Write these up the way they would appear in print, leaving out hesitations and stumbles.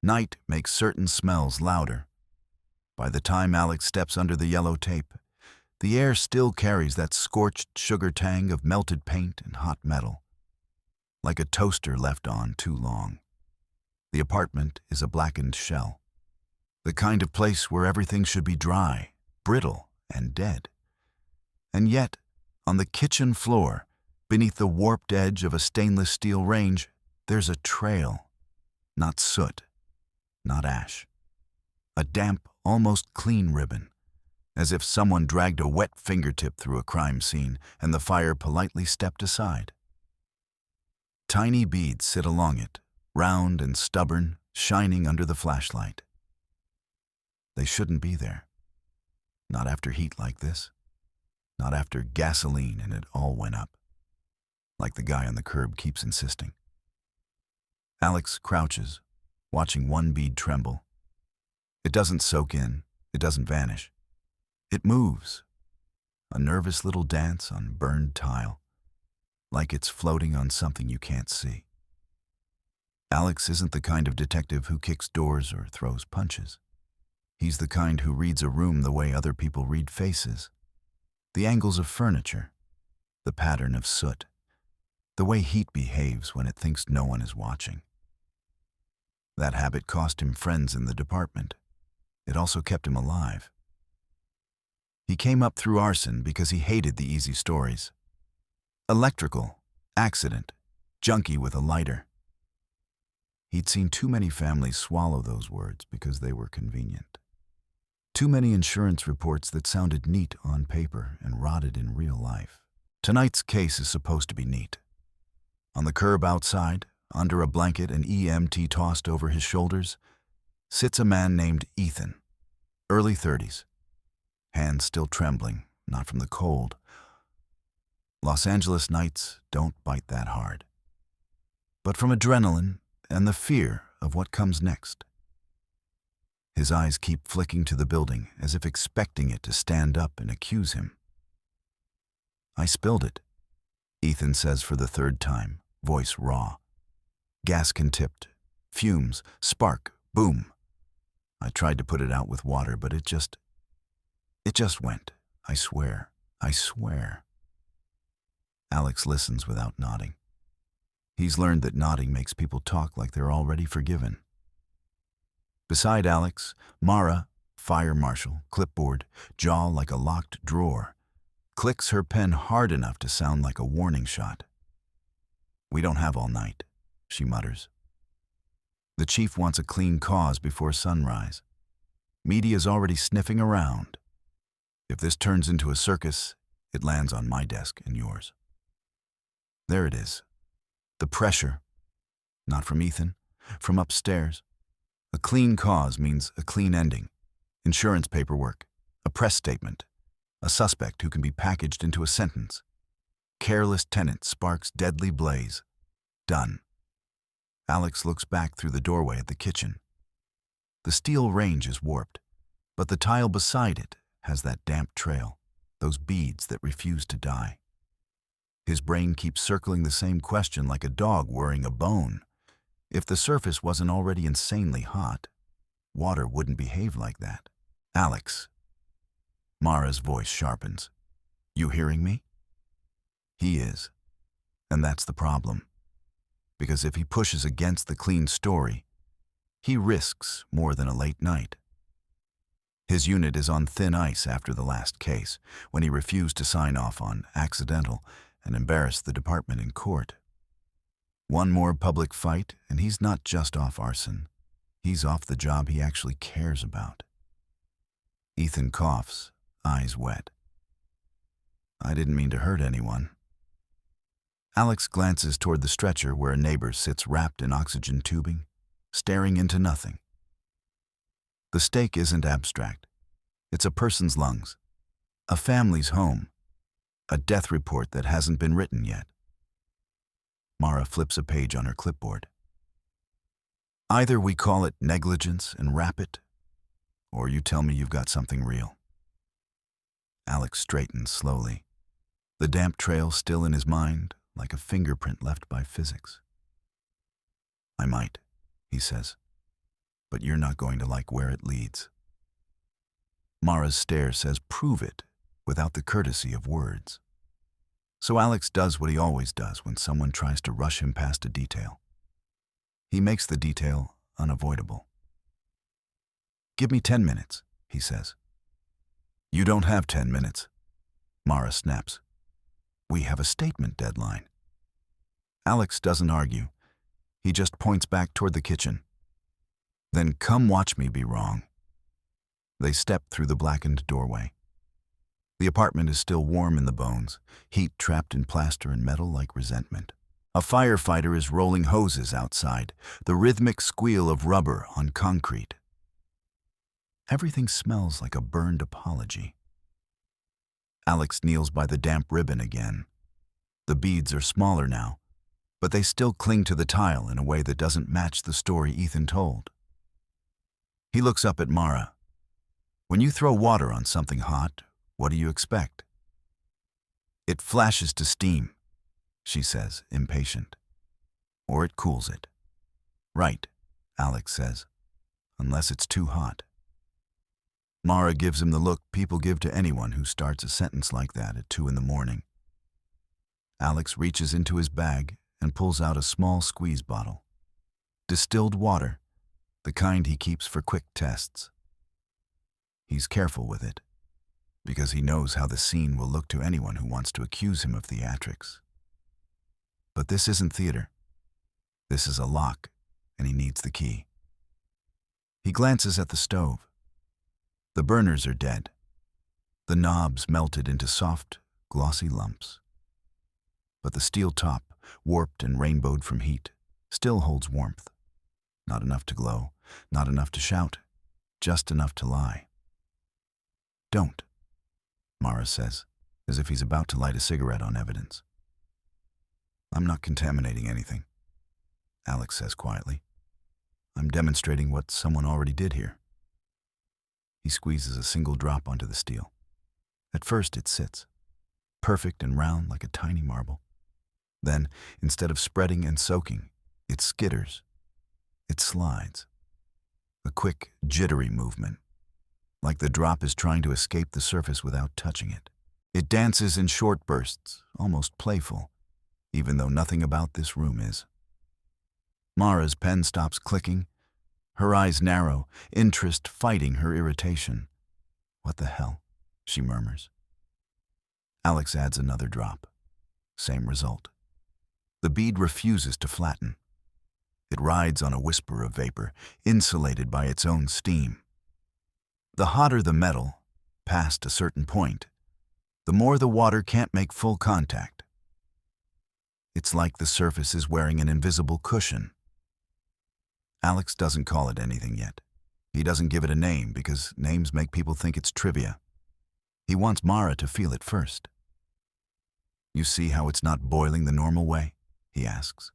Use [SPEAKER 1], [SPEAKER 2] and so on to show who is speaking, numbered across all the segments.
[SPEAKER 1] Night makes certain smells louder. By the time Alex steps under the yellow tape, the air still carries that scorched sugar tang of melted paint and hot metal, like a toaster left on too long. The apartment is a blackened shell, the kind of place where everything should be dry, brittle, and dead. And yet, on the kitchen floor, beneath the warped edge of a stainless steel range, there's a trail. Not soot, not ash. A damp, almost clean ribbon, as if someone dragged a wet fingertip through a crime scene and the fire politely stepped aside. Tiny beads sit along it, round and stubborn, shining under the flashlight. They shouldn't be there. Not after heat like this. Not after gasoline and it all went up, like the guy on the curb keeps insisting. Alex crouches, watching one bead tremble. It doesn't soak in, it doesn't vanish. It moves, a nervous little dance on burned tile, like it's floating on something you can't see. Alex isn't the kind of detective who kicks doors or throws punches. He's the kind who reads a room the way other people read faces. The angles of furniture, the pattern of soot, the way heat behaves when it thinks no one is watching. That habit cost him friends in the department. It also kept him alive. He came up through arson because he hated the easy stories. Electrical, accident, junkie with a lighter. He'd seen too many families swallow those words because they were convenient. Too many insurance reports that sounded neat on paper and rotted in real life. Tonight's case is supposed to be neat. On the curb outside, under a blanket and EMT tossed over his shoulders, sits a man named Ethan, early 30s. Hands still trembling, not from the cold. Los Angeles nights don't bite that hard, but from adrenaline and the fear of what comes next. His eyes keep flicking to the building as if expecting it to stand up and accuse him. "I spilled it," Ethan says for the third time, voice raw. Gaskin tipped, fumes, spark, boom. I tried to put it out with water, but it just went. I swear. Alex listens without nodding. He's learned that nodding makes people talk like they're already forgiven. Beside Alex, Mara, fire marshal, clipboard, jaw like a locked drawer, clicks her pen hard enough to sound like a warning shot. "We don't have all night," she mutters. The chief wants a clean cause before sunrise. Media's already sniffing around. If this turns into a circus, it lands on my desk and yours. There it is. The pressure. Not from Ethan, from upstairs. A clean cause means a clean ending. Insurance paperwork, a press statement, a suspect who can be packaged into a sentence. Careless tenant sparks deadly blaze. Done. Alex looks back through the doorway at the kitchen. The steel range is warped, but the tile beside it has that damp trail, those beads that refuse to die. His brain keeps circling the same question like a dog worrying a bone. If the surface wasn't already insanely hot, water wouldn't behave like that. "Alex." Mara's voice sharpens. "You hearing me?" He is. And that's the problem. Because if he pushes against the clean story, he risks more than a late night. His unit is on thin ice after the last case, when he refused to sign off on accidental and embarrassed the department in court. One more public fight, and he's not just off arson. He's off the job he actually cares about. Ethan coughs, eyes wet. "I didn't mean to hurt anyone." Alex glances toward the stretcher where a neighbor sits wrapped in oxygen tubing, staring into nothing. The stake isn't abstract. It's a person's lungs, a family's home, a death report that hasn't been written yet. Mara flips a page on her clipboard. "Either we call it negligence and wrap it, or you tell me you've got something real." Alex straightens slowly, the damp trail still in his mind, like a fingerprint left by physics. "I might," he says. but you're not going to like where it leads. Mara's stare says, "Prove it," without the courtesy of words. So Alex does what he always does when someone tries to rush him past a detail. He makes the detail unavoidable. "Give me 10 minutes, he says. "You don't have 10 minutes, Mara snaps. "We have a statement deadline." Alex doesn't argue. He just points back toward the kitchen. "Then come watch me be wrong." They step through the blackened doorway. The apartment is still warm in the bones, heat trapped in plaster and metal like resentment. A firefighter is rolling hoses outside, the rhythmic squeal of rubber on concrete. Everything smells like a burned apology. Alex kneels by the damp ribbon again. The beads are smaller now, but they still cling to the tile in a way that doesn't match the story Ethan told. He looks up at Mara. "When you throw water on something hot, what do you expect?" "It flashes to steam," she says, impatient. "Or it cools it." "Right," Alex says, "unless it's too hot." Mara gives him the look people give to anyone who starts a sentence like that at 2 in the morning. Alex reaches into his bag and pulls out a small squeeze bottle. Distilled water, the kind he keeps for quick tests. He's careful with it, because he knows how the scene will look to anyone who wants to accuse him of theatrics. But this isn't theater. This is a lock, and he needs the key. He glances at the stove. The burners are dead. The knobs melted into soft, glossy lumps. But the steel top, warped and rainbowed from heat, still holds warmth. Not enough to glow, not enough to shout, just enough to lie. "Don't," Mara says, as if he's about to light a cigarette on evidence. "I'm not contaminating anything," Alex says quietly. "I'm demonstrating what someone already did here." He squeezes a single drop onto the steel. At first it sits, perfect and round like a tiny marble. Then, instead of spreading and soaking, it skitters. It slides. A quick, jittery movement, like the drop is trying to escape the surface without touching it. It dances in short bursts, almost playful, even though nothing about this room is. Mara's pen stops clicking. Her eyes narrow, interest fighting her irritation. "What the hell?" she murmurs. Alex adds another drop. Same result. The bead refuses to flatten. It rides on a whisper of vapor, insulated by its own steam. The hotter the metal, past a certain point, the more the water can't make full contact. It's like the surface is wearing an invisible cushion. Alex doesn't call it anything yet. He doesn't give it a name because names make people think it's trivia. He wants Mara to feel it first. "You see how it's not boiling the normal way?" he asks.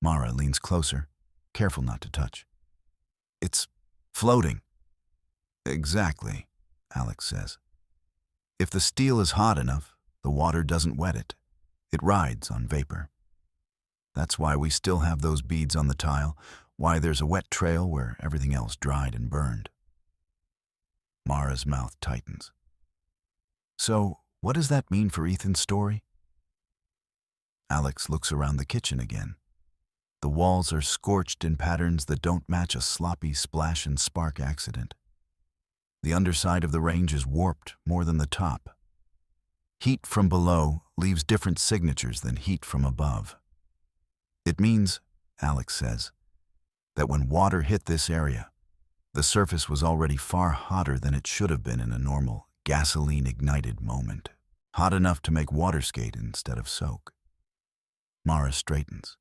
[SPEAKER 1] Mara leans closer, careful not to touch. "It's floating." "Exactly," Alex says. "If the steel is hot enough, the water doesn't wet it. It rides on vapor. That's why we still have those beads on the tile, why there's a wet trail where everything else dried and burned." Mara's mouth tightens. "So, what does that mean for Ethan's story?" Alex looks around the kitchen again. The walls are scorched in patterns that don't match a sloppy splash and spark accident. The underside of the range is warped more than the top. Heat from below leaves different signatures than heat from above. "It means," Alex says, "that when water hit this area, the surface was already far hotter than it should have been in a normal, gasoline-ignited moment. Hot enough to make water skate instead of soak." Mara straightens,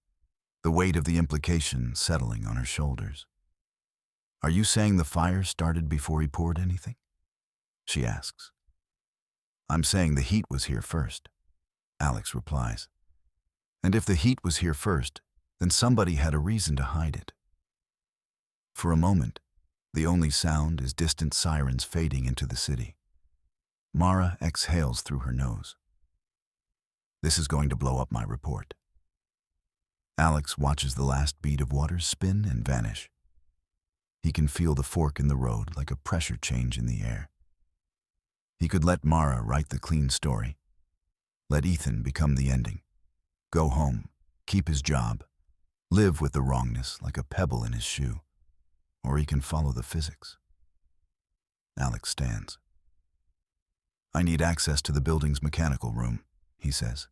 [SPEAKER 1] the weight of the implication settling on her shoulders. "Are you saying the fire started before he poured anything?" she asks. "I'm saying the heat was here first," Alex replies. "And if the heat was here first, then somebody had a reason to hide it." For a moment, the only sound is distant sirens fading into the city. Mara exhales through her nose. "This is going to blow up my report." Alex watches the last bead of water spin and vanish. He can feel the fork in the road like a pressure change in the air. He could let Mara write the clean story. Let Ethan become the ending. Go home, keep his job, live with the wrongness like a pebble in his shoe. Or he can follow the physics. Alex stands. I need access to the building's mechanical room, he says.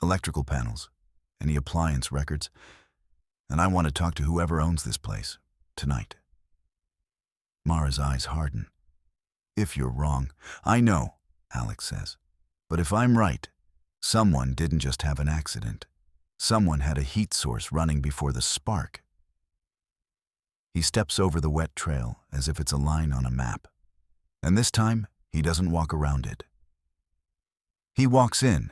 [SPEAKER 1] Electrical panels, any appliance records, and I want to talk to whoever owns this place, tonight. Mara's eyes harden. If you're wrong, I know, Alex says. But if I'm right, someone didn't just have an accident. Someone had a heat source running before the spark. He steps over the wet trail as if it's a line on a map. And this time, he doesn't walk around it. He walks in.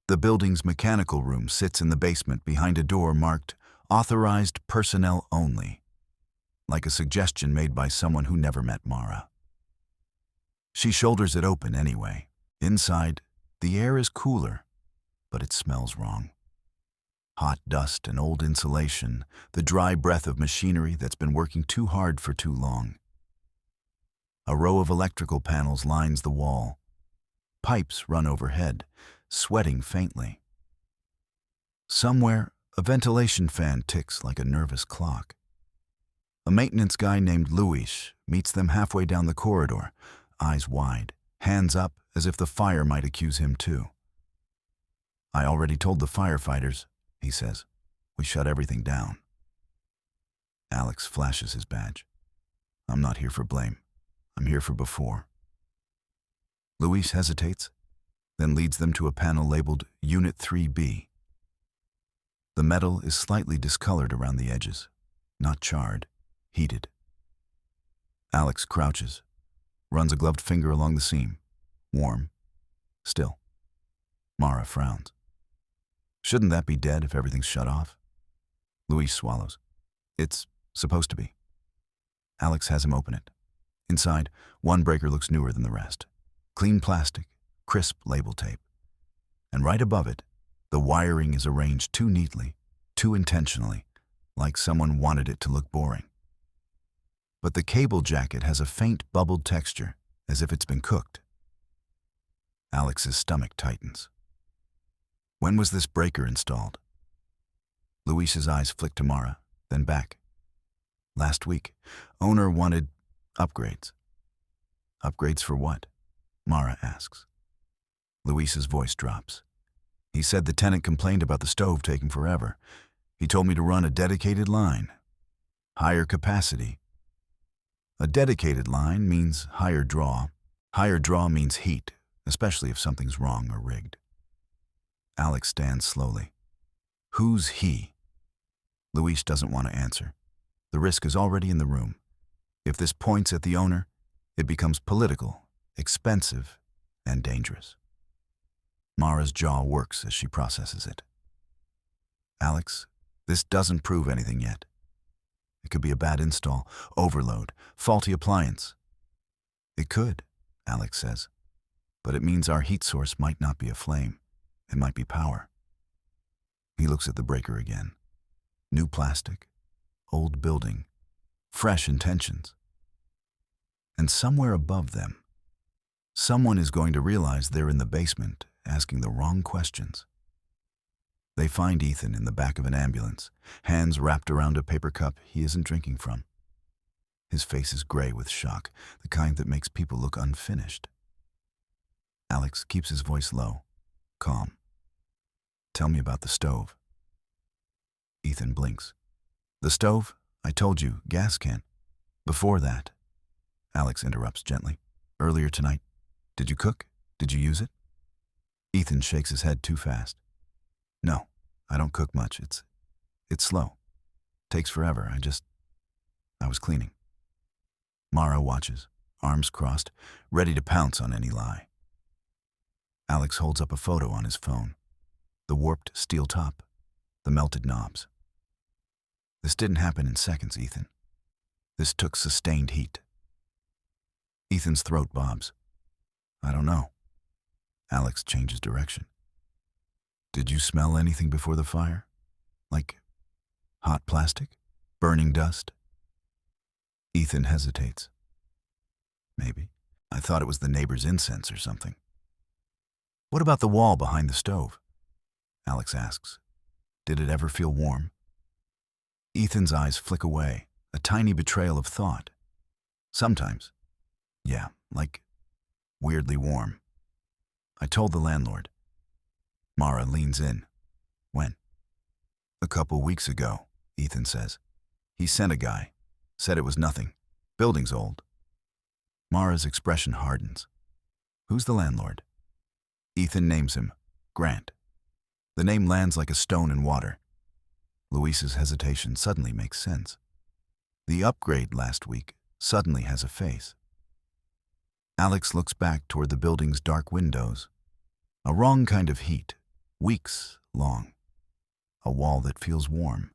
[SPEAKER 1] The building's mechanical room sits in the basement behind a door marked Authorized Personnel Only, like a suggestion made by someone who never met Mara. She shoulders it open anyway. Inside, the air is cooler, but it smells wrong. Hot dust and old insulation, the dry breath of machinery that's been working too hard for too long. A row of electrical panels lines the wall. Pipes run overhead, sweating faintly. Somewhere, a ventilation fan ticks like a nervous clock. A maintenance guy named Luis meets them halfway down the corridor, eyes wide, hands up as if the fire might accuse him too. I already told the firefighters, he says. We shut everything down. Alex flashes his badge. I'm not here for blame. I'm here for before. Luis hesitates, then leads them to a panel labeled Unit 3B. The metal is slightly discolored around the edges, not charred, heated. Alex crouches, runs a gloved finger along the seam. Warm. Still. Mara frowns. Shouldn't that be dead if everything's shut off? Luis swallows. It's supposed to be. Alex has him open it. Inside, one breaker looks newer than the rest. Clean plastic, crisp label tape. And right above it, the wiring is arranged too neatly, too intentionally, like someone wanted it to look boring. But the cable jacket has a faint bubbled texture, as if it's been cooked. Alex's stomach tightens. When was this breaker installed? Luis's eyes flick to Mara, then back. Last week, owner wanted upgrades. Upgrades for what? Mara asks. Luis's voice drops. He said the tenant complained about the stove taking forever. He told me to run a dedicated line. Higher capacity. A dedicated line means higher draw. Higher draw means heat, especially if something's wrong or rigged. Alex stands slowly. Who's he? Luis doesn't want to answer. The risk is already in the room. If this points at the owner, it becomes political, expensive, and dangerous. Mara's jaw works as she processes it. Alex, this doesn't prove anything yet. It could be a bad install, overload, faulty appliance. It could, Alex says, but it means our heat source might not be a flame. It might be power. He looks at the breaker again. New plastic, old building, fresh intentions. And somewhere above them, someone is going to realize they're in the basement asking the wrong questions. They find Ethan in the back of an ambulance, hands wrapped around a paper cup he isn't drinking from. His face is gray with shock, the kind that makes people look unfinished. Alex keeps his voice low, calm. Tell me about the stove. Ethan blinks. The stove? I told you, gas can. Before that. Alex interrupts gently. Earlier tonight. Did you cook? Did you use it? Ethan shakes his head too fast. No, I don't cook much. It's slow. Takes forever. I was cleaning. Mara watches, arms crossed, ready to pounce on any lie. Alex holds up a photo on his phone. The warped steel top, the melted knobs. This didn't happen in seconds, Ethan. This took sustained heat. Ethan's throat bobs. I don't know. Alex changes direction. Did you smell anything before the fire? Like hot plastic? Burning dust? Ethan hesitates. Maybe. I thought it was the neighbor's incense or something. What about the wall behind the stove? Alex asks. Did it ever feel warm? Ethan's eyes flick away, a tiny betrayal of thought. Sometimes. Yeah, like weirdly warm. I told the landlord. Mara leans in. When? A couple weeks ago, Ethan says. He sent a guy. Said it was nothing. Building's old. Mara's expression hardens. Who's the landlord? Ethan names him. Grant. The name lands like a stone in water. Luis's hesitation suddenly makes sense. The upgrade last week suddenly has a face. Alex looks back toward the building's dark windows. A wrong kind of heat, weeks long. A wall that feels warm.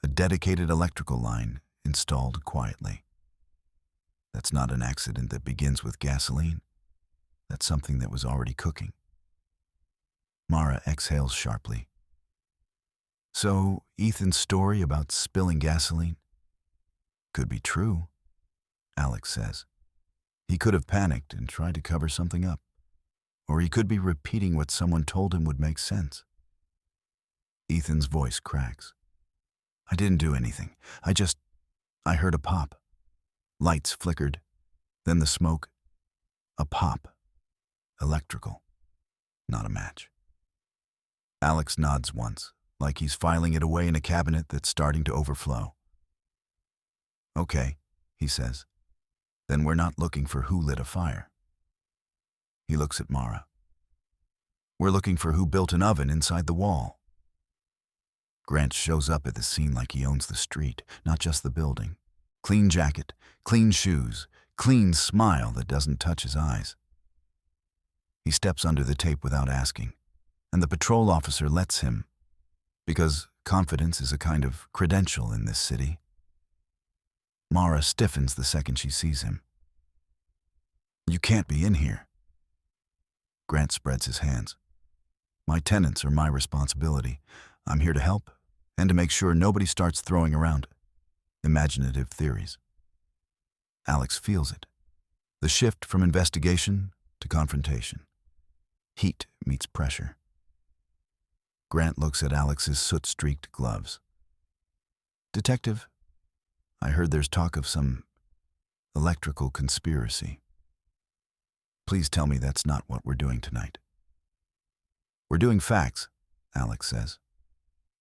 [SPEAKER 1] A dedicated electrical line installed quietly. That's not an accident that begins with gasoline. That's something that was already cooking. Mara exhales sharply. So, Ethan's story about spilling gasoline? Could be true, Alex says. He could have panicked and tried to cover something up. Or he could be repeating what someone told him would make sense. Ethan's voice cracks. I didn't do anything. I heard a pop. Lights flickered. Then the smoke. A pop. Electrical. Not a match. Alex nods once, like he's filing it away in a cabinet that's starting to overflow. Okay, he says. Then we're not looking for who lit a fire. He looks at Mara. We're looking for who built an oven inside the wall. Grant shows up at the scene like he owns the street, not just the building. Clean jacket, clean shoes, clean smile that doesn't touch his eyes. He steps under the tape without asking, and the patrol officer lets him, because confidence is a kind of credential in this city. Mara stiffens the second she sees him. You can't be in here. Grant spreads his hands. My tenants are my responsibility. I'm here to help and to make sure nobody starts throwing around imaginative theories. Alex feels it. The shift from investigation to confrontation. Heat meets pressure. Grant looks at Alex's soot-streaked gloves. Detective, I heard there's talk of some electrical conspiracy. Please tell me that's not what we're doing tonight. We're doing facts, Alex says.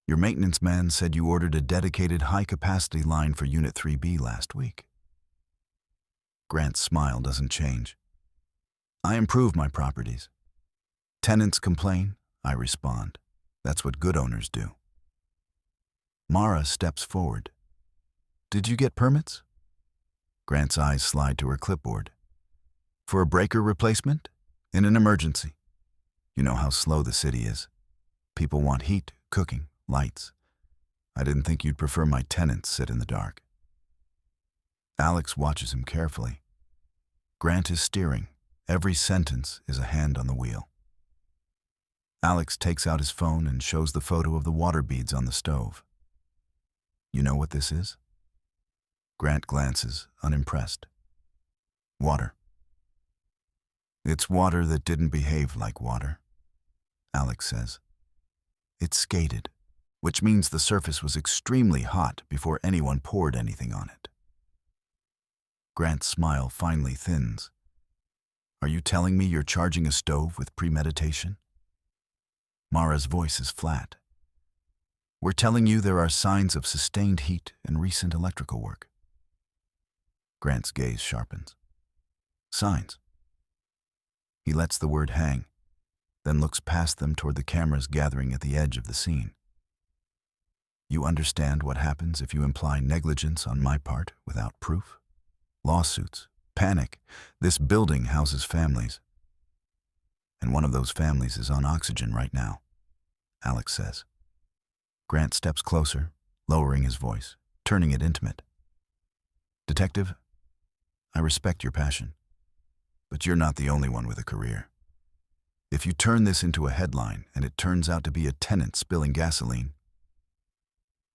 [SPEAKER 1] Your maintenance man said you ordered a dedicated high-capacity line for Unit 3B last week. Grant's smile doesn't change. I improve my properties. Tenants complain, I respond. That's what good owners do. Mara steps forward. Did you get permits? Grant's eyes slide to her clipboard. For a breaker replacement? In an emergency. You know how slow the city is. People want heat, cooking, lights. I didn't think you'd prefer my tenants sit in the dark. Alex watches him carefully. Grant is steering. Every sentence is a hand on the wheel. Alex takes out his phone and shows the photo of the water beads on the stove. You know what this is? Grant glances, unimpressed. Water. It's water that didn't behave like water, Alex says. It skated, which means the surface was extremely hot before anyone poured anything on it. Grant's smile finally thins. Are you telling me you're charging a stove with premeditation? Mara's voice is flat. We're telling you there are signs of sustained heat and recent electrical work. Grant's gaze sharpens. Signs. He lets the word hang, then looks past them toward the cameras gathering at the edge of the scene. You understand what happens if you imply negligence on my part without proof? Lawsuits, panic. This building houses families. And one of those families is on oxygen right now, Alex says. Grant steps closer, lowering his voice, turning it intimate. Detective, I respect your passion, but you're not the only one with a career. If you turn this into a headline and it turns out to be a tenant spilling gasoline.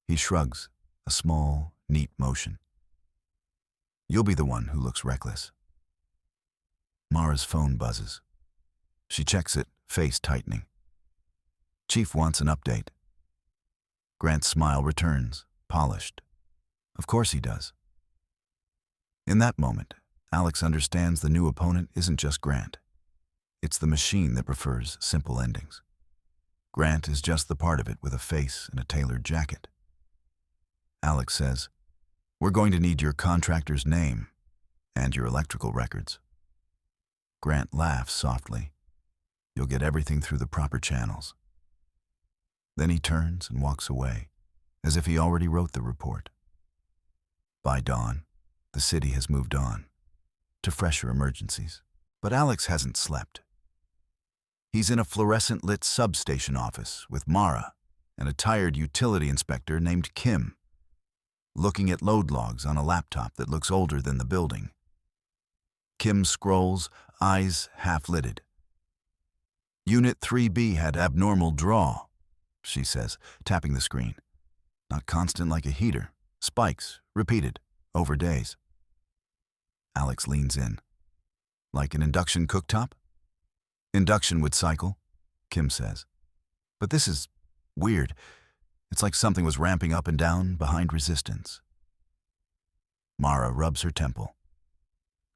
[SPEAKER 1] He shrugs, a small, neat motion. You'll be the one who looks reckless. Mara's phone buzzes. She checks it, face tightening. Chief wants an update. Grant's smile returns, polished. Of course he does. In that moment, Alex understands the new opponent isn't just Grant. It's the machine that prefers simple endings. Grant is just the part of it with a face and a tailored jacket. Alex says, "We're going to need your contractor's name and your electrical records." Grant laughs softly. "You'll get everything through the proper channels." Then he turns and walks away, as if he already wrote the report. By dawn, the city has moved on to fresher emergencies. But Alex hasn't slept. He's in a fluorescent-lit substation office with Mara and a tired utility inspector named Kim, looking at load logs on a laptop that looks older than the building. Kim scrolls, eyes half-lidded. "Unit 3B had abnormal draw," she says, tapping the screen. "Not constant like a heater. Spikes, repeated, over days." Alex leans in. "Like an induction cooktop?" "Induction would cycle," Kim says. "But this is weird. It's like something was ramping up and down behind resistance." Mara rubs her temple.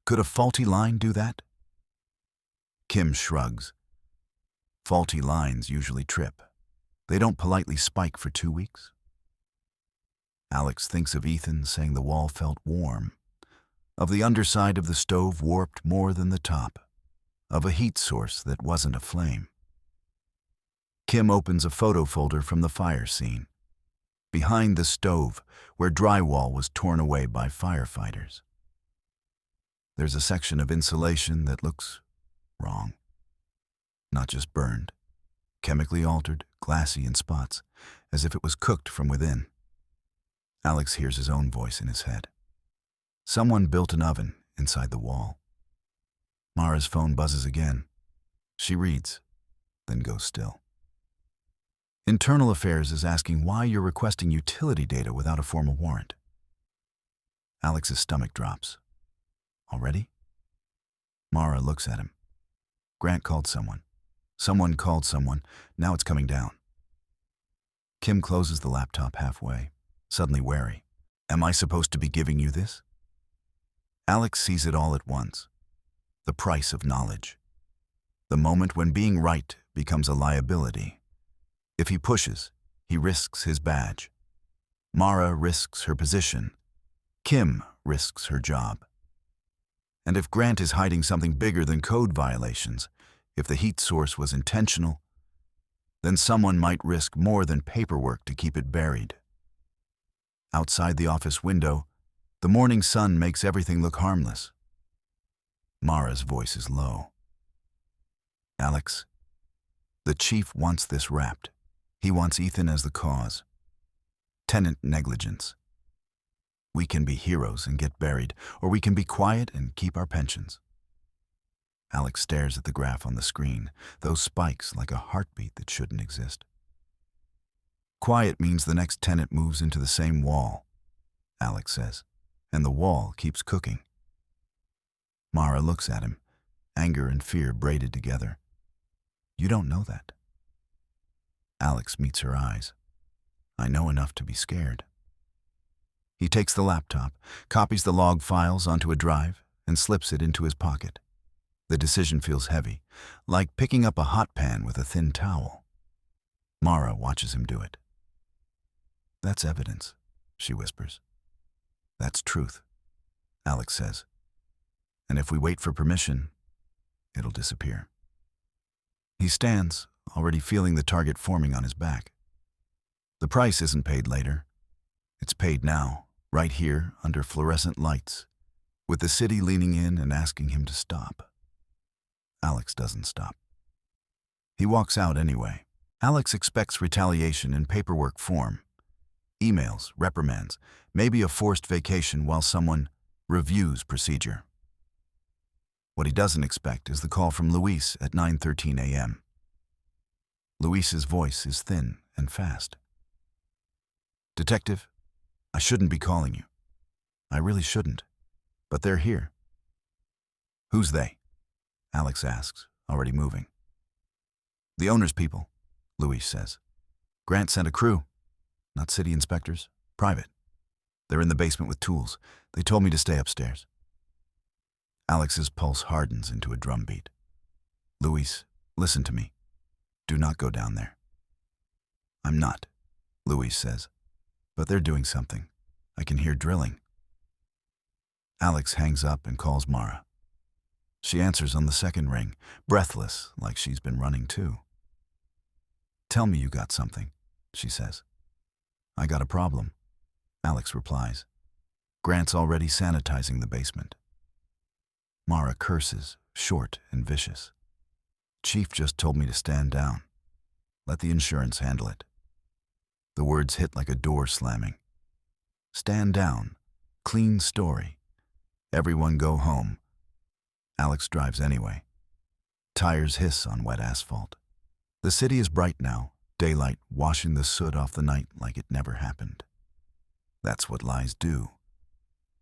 [SPEAKER 1] "Could a faulty line do that?" Kim shrugs. "Faulty lines usually trip. They don't politely spike for 2 weeks." Alex thinks of Ethan saying the wall felt warm, of the underside of the stove warped more than the top, of a heat source that wasn't a flame. Kim opens a photo folder from the fire scene, behind the stove where drywall was torn away by firefighters. There's a section of insulation that looks wrong. Not just burned, chemically altered, glassy in spots, as if it was cooked from within. Alex hears his own voice in his head. Someone built an oven inside the wall. Mara's phone buzzes again. She reads, then goes still. Internal Affairs is asking why you're requesting utility data without a formal warrant. Alex's stomach drops. Already? Mara looks at him. Grant called someone. Someone called someone. Now it's coming down. Kim closes the laptop halfway, suddenly wary. Am I supposed to be giving you this? Alex sees it all at once. The price of knowledge. The moment when being right becomes a liability. If he pushes, he risks his badge. Mara risks her position. Kim risks her job. And if Grant is hiding something bigger than code violations, if the heat source was intentional, then someone might risk more than paperwork to keep it buried. Outside the office window, the morning sun makes everything look harmless. Mara's voice is low. Alex, the chief wants this wrapped. He wants Ethan as the cause. Tenant negligence. We can be heroes and get buried, or we can be quiet and keep our pensions. Alex stares at the graph on the screen, those spikes like a heartbeat that shouldn't exist. Quiet means the next tenant moves into the same wall, Alex says, and the wall keeps cooking. Mara looks at him, anger and fear braided together. You don't know that. Alex meets her eyes. I know enough to be scared. He takes the laptop, copies the log files onto a drive, and slips it into his pocket. The decision feels heavy, like picking up a hot pan with a thin towel. Mara watches him do it. That's evidence, she whispers. That's truth, Alex says. And if we wait for permission, it'll disappear. He stands, already feeling the target forming on his back. The price isn't paid later. It's paid now, right here under fluorescent lights, with the city leaning in and asking him to stop. Alex doesn't stop. He walks out anyway. Alex expects retaliation in paperwork form. Emails, reprimands, maybe a forced vacation while someone reviews procedure. What he doesn't expect is the call from Luis at 9:13 a.m. Luis's voice is thin and fast. Detective, I shouldn't be calling you. I really shouldn't. But they're here. Who's they? Alex asks, already moving. The owner's people, Louise says. Grant sent a crew. Not city inspectors, private. They're in the basement with tools. They told me to stay upstairs. Alex's pulse hardens into a drumbeat. Louise, listen to me. Do not go down there. I'm not, Louise says. But they're doing something. I can hear drilling. Alex hangs up and calls Mara. She answers on the second ring, breathless, like she's been running too. Tell me you got something, she says. I got a problem, Alex replies. Grant's already sanitizing the basement. Mara curses, short and vicious. Chief just told me to stand down. Let the insurance handle it. The words hit like a door slamming. Stand down. Clean story. Everyone go home. Alex drives anyway. Tires hiss on wet asphalt. The city is bright now, daylight washing the soot off the night like it never happened. That's what lies do.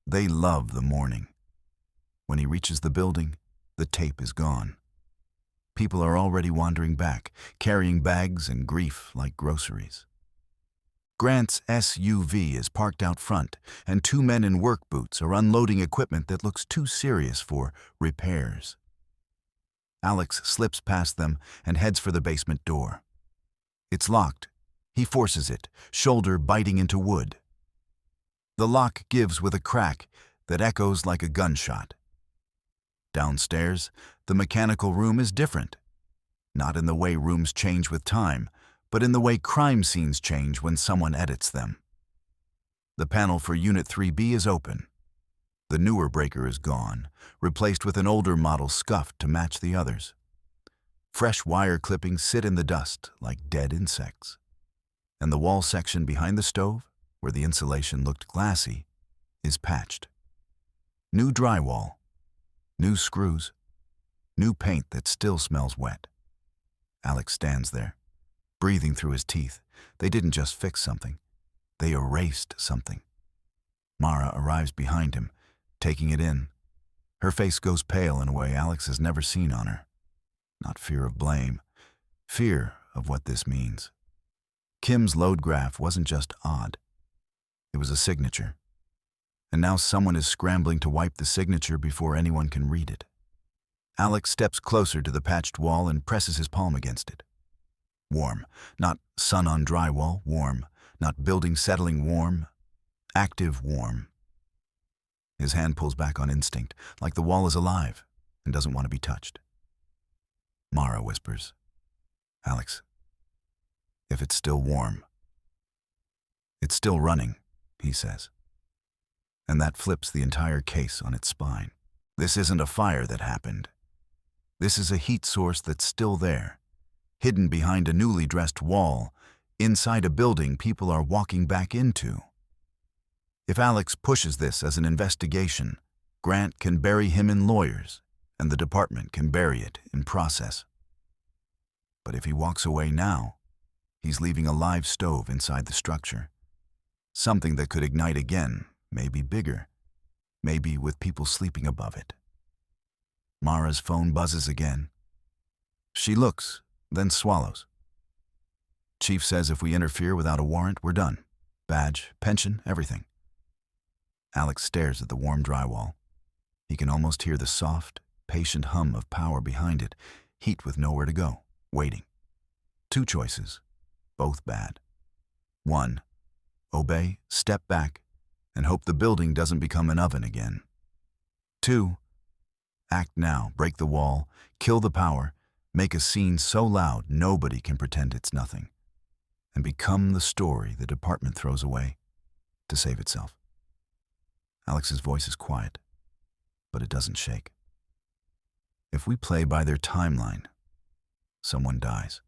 [SPEAKER 1] They love the morning. When he reaches the building, the tape is gone. People are already wandering back, carrying bags and grief like groceries. Grant's SUV is parked out front, and two men in work boots are unloading equipment that looks too serious for repairs. Alex slips past them and heads for the basement door. It's locked. He forces it, shoulder biting into wood. The lock gives with a crack that echoes like a gunshot. Downstairs, the mechanical room is different. Not in the way rooms change with time, but in the way crime scenes change when someone edits them. The panel for Unit 3B is open. The newer breaker is gone, replaced with an older model scuffed to match the others. Fresh wire clippings sit in the dust like dead insects. And the wall section behind the stove, where the insulation looked glassy, is patched. New drywall, new screws, new paint that still smells wet. Alex stands there, breathing through his teeth. They didn't just fix something. They erased something. Mara arrives behind him, taking it in. Her face goes pale in a way Alex has never seen on her. Not fear of blame, fear of what this means. Kim's load graph wasn't just odd. It was a signature. And now someone is scrambling to wipe the signature before anyone can read it. Alex steps closer to the patched wall and presses his palm against it. Warm, not sun on drywall, warm, not building settling warm, active warm. His hand pulls back on instinct, like the wall is alive and doesn't want to be touched. Mara whispers, Alex, if it's still warm. It's still running, he says. And that flips the entire case on its spine. This isn't a fire that happened. This is a heat source that's still there, hidden behind a newly dressed wall, inside a building people are walking back into. If Alex pushes this as an investigation, Grant can bury him in lawyers, and the department can bury it in process. But if he walks away now, he's leaving a live stove inside the structure. Something that could ignite again, maybe bigger, maybe with people sleeping above it. Mara's phone buzzes again. She looks, then swallows. Chief says if we interfere without a warrant, we're done. Badge, pension, everything. Alex stares at the warm drywall. He can almost hear the soft, patient hum of power behind it, heat with nowhere to go, waiting. Two choices, both bad. One, obey, step back, and hope the building doesn't become an oven again. Two, act now, break the wall, kill the power, make a scene so loud nobody can pretend it's nothing, and become the story the department throws away to save itself. Alex's voice is quiet, but it doesn't shake. If we play by their timeline, someone dies.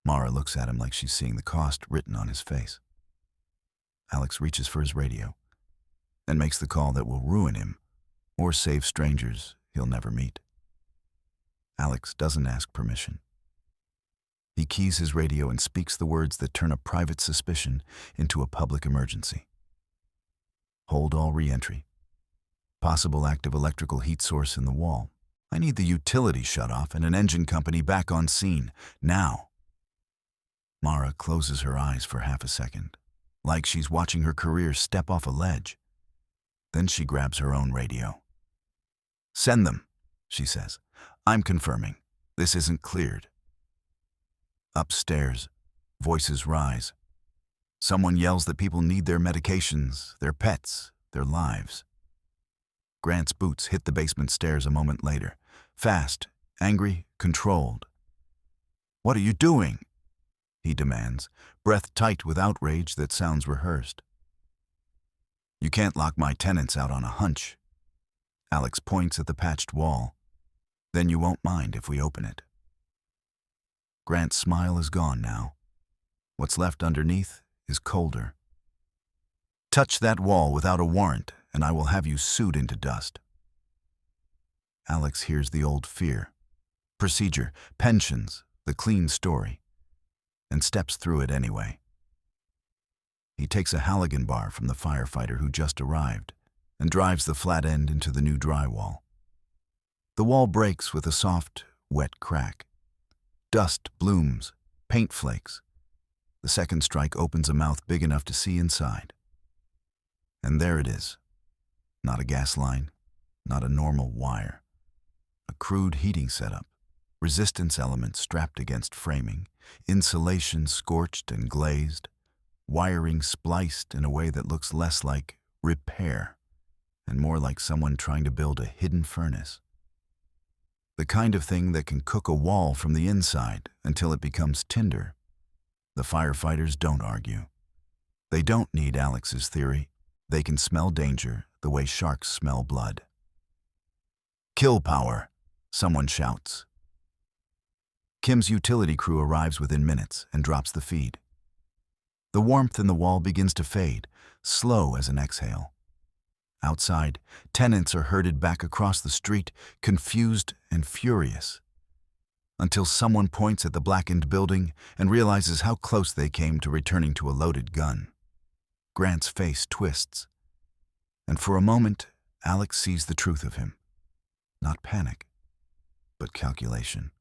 [SPEAKER 1] Mara looks at him like she's seeing the cost written on his face. Alex reaches for his radio and makes the call that will ruin him or save strangers he'll never meet. Alex doesn't ask permission. He keys his radio and speaks the words that turn a private suspicion into a public emergency. Hold all re-entry. Possible active electrical heat source in the wall. I need the utility shut off and an engine company back on scene, now. Mara closes her eyes for half a second, like she's watching her career step off a ledge. Then she grabs her own radio. "Send them," she says. "I'm confirming. This isn't cleared." Upstairs, voices rise. Someone yells that people need their medications, their pets, their lives. Grant's boots hit the basement stairs a moment later. Fast, angry, controlled. "What are you doing?" he demands, breath tight with outrage that sounds rehearsed. "You can't lock my tenants out on a hunch." Alex points at the patched wall. "Then you won't mind if we open it." Grant's smile is gone now. What's left underneath is colder. "Touch that wall without a warrant, and I will have you sued into dust." Alex hears the old fear. Procedure, pensions, the clean story, and steps through it anyway. He takes a Halligan bar from the firefighter who just arrived and drives the flat end into the new drywall. The wall breaks with a soft, wet crack. Dust blooms, paint flakes. The second strike opens a mouth big enough to see inside. And there it is. Not a gas line, not a normal wire. A crude heating setup, resistance elements strapped against framing, insulation scorched and glazed, wiring spliced in a way that looks less like repair and more like someone trying to build a hidden furnace. The kind of thing that can cook a wall from the inside until it becomes tinder. The firefighters don't argue. They don't need Alex's theory. They can smell danger the way sharks smell blood. "Kill power," someone shouts. Kim's utility crew arrives within minutes and drops the feed. The warmth in the wall begins to fade, slow as an exhale. Outside, tenants are herded back across the street, confused and furious, until someone points at the blackened building and realizes how close they came to returning to a loaded gun. Grant's face twists, and for a moment, Alex sees the truth of him. Not panic, but calculation.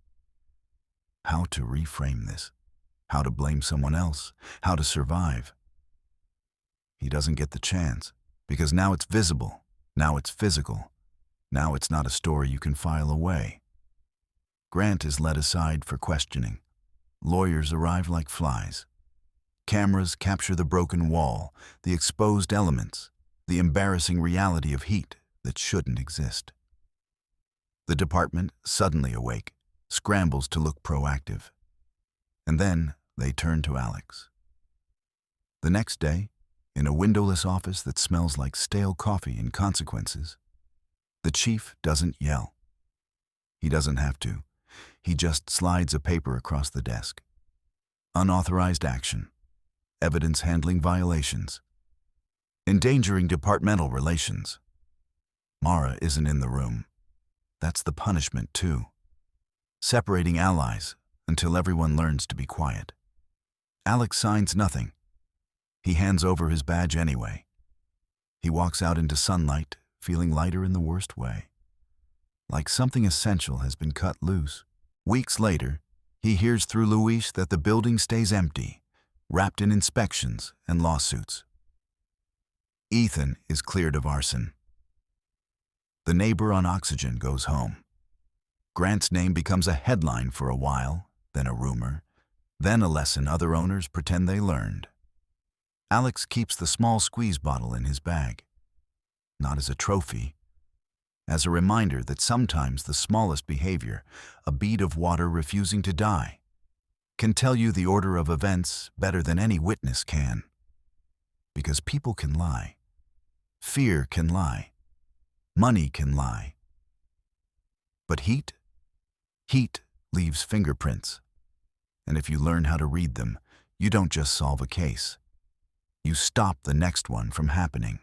[SPEAKER 1] How to reframe this, how to blame someone else, how to survive. He doesn't get the chance, because now it's visible, now it's physical, now it's not a story you can file away. Grant is led aside for questioning. Lawyers arrive like flies. Cameras capture the broken wall, the exposed elements, the embarrassing reality of heat that shouldn't exist. The department, suddenly awake, scrambles to look proactive. And then they turn to Alex. The next day, in a windowless office that smells like stale coffee and consequences, the chief doesn't yell. He doesn't have to. He just slides a paper across the desk. Unauthorized action. Evidence handling violations. Endangering departmental relations. Mara isn't in the room. That's the punishment, too. Separating allies until everyone learns to be quiet. Alex signs nothing. He hands over his badge anyway. He walks out into sunlight, feeling lighter in the worst way. Like something essential has been cut loose. Weeks later, he hears through Luis that the building stays empty, wrapped in inspections and lawsuits. Ethan is cleared of arson. The neighbor on oxygen goes home. Grant's name becomes a headline for a while, then a rumor, then a lesson other owners pretend they learned. Alex keeps the small squeeze bottle in his bag, not as a trophy, as a reminder that sometimes the smallest behavior, a bead of water refusing to die, can tell you the order of events better than any witness can. Because people can lie. Fear can lie. Money can lie. But heat leaves fingerprints. And if you learn how to read them, you don't just solve a case. You stop the next one from happening.